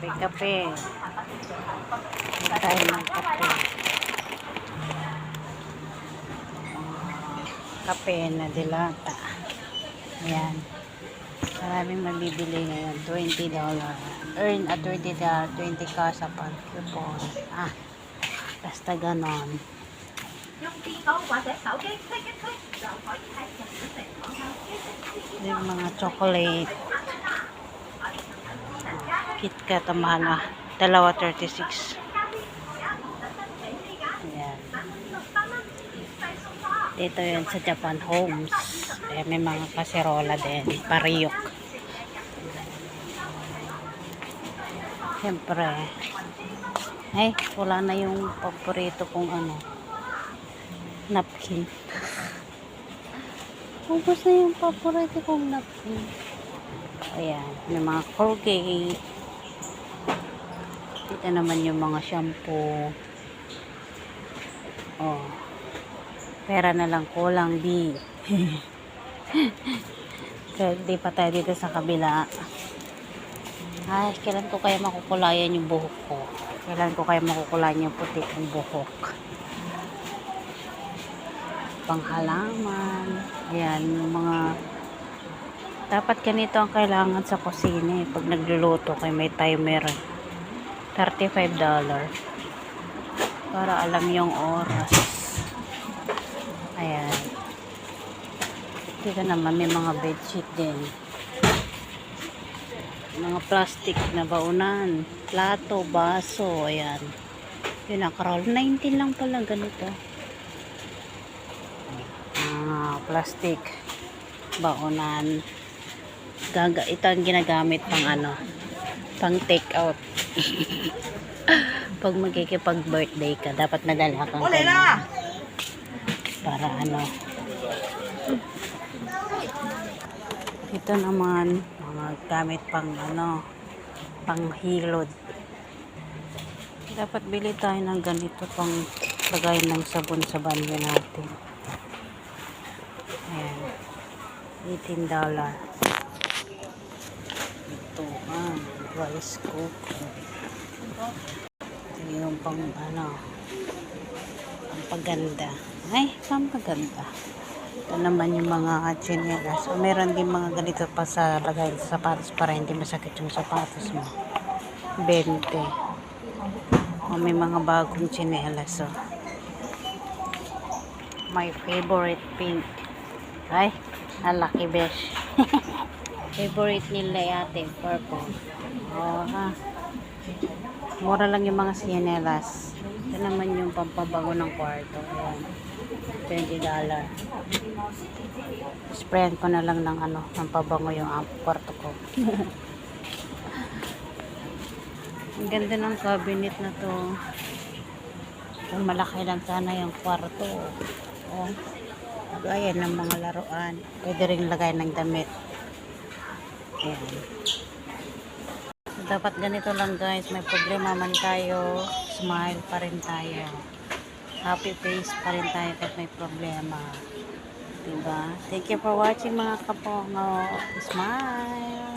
Kape-kape. Tayo ng kape. Kape na dilata. Ayan. Maraming mabibili ngayon. $20. Earn a $20 ka sa pag-coupon. Basta ganon. Yung mga chocolate. KitKat ang mahal na. Dalawa 36. Ayan. Dito yun sa Japan Homes. May mga kaserola din. Pariyok. Siyempre. Ay, wala na yung paborito kong napkin. Ubus na yung paborito kong napkin. Ayan. May mga Colgate. Dito naman yung mga shampoo. Oh. Pera na lang kulang, B. Kaya di pa tayo dito sa kabila. Ay, kailan ko kaya makukulayan yung buhok ko? Kailan ko kaya makukulayan yung puti kong buhok? Panghalaman. Ayan, yung mga dapat ganito ang kailangan sa kusina pag nagluluto kayo may timer. $35 para alam yung oras. Ayan. Dito naman may mga bedsheet din. Mga plastic na baunan, plato, baso, ayan. Yun nakarol, 19 lang pala ganito. Plastic baunan. Ito ang ginagamit pang take out. Pag magkikipag-birthday ka, dapat nadala kang para ito naman mga gamit pang panghilod. Dapat bili tayo ng ganito pang lagay ng sabon sa banyo natin. Ayan, $18. Ito rice cooker. Ito yung pang paganda. Ay, pampaganda. Ito naman yung mga chinelas. So, meron din mga ganito pa sa lagay sa sapatos para hindi masakit yung sapatos mo. 20. May mga bagong chinelas. So. My favorite pink. Ay, lucky besh. Favorite nila yate, purple. Mura lang yung mga chinelas. Ito naman yung pampabango ng kwarto. Ayan. $20. Sprayan ko na lang ng pabango yung kwarto ko. Ang ganda ng cabinet na to. Kung malaki lang sana yung kwarto. Ayan ng mga laruan. Pwede rin lagay ng damit. Ayan. So, dapat ganito lang guys. May problema man tayo. Smile pa rin tayo. Happy face pa rin tayo kahit may problema. Diba? Thank you for watching mga kapongo. Smile!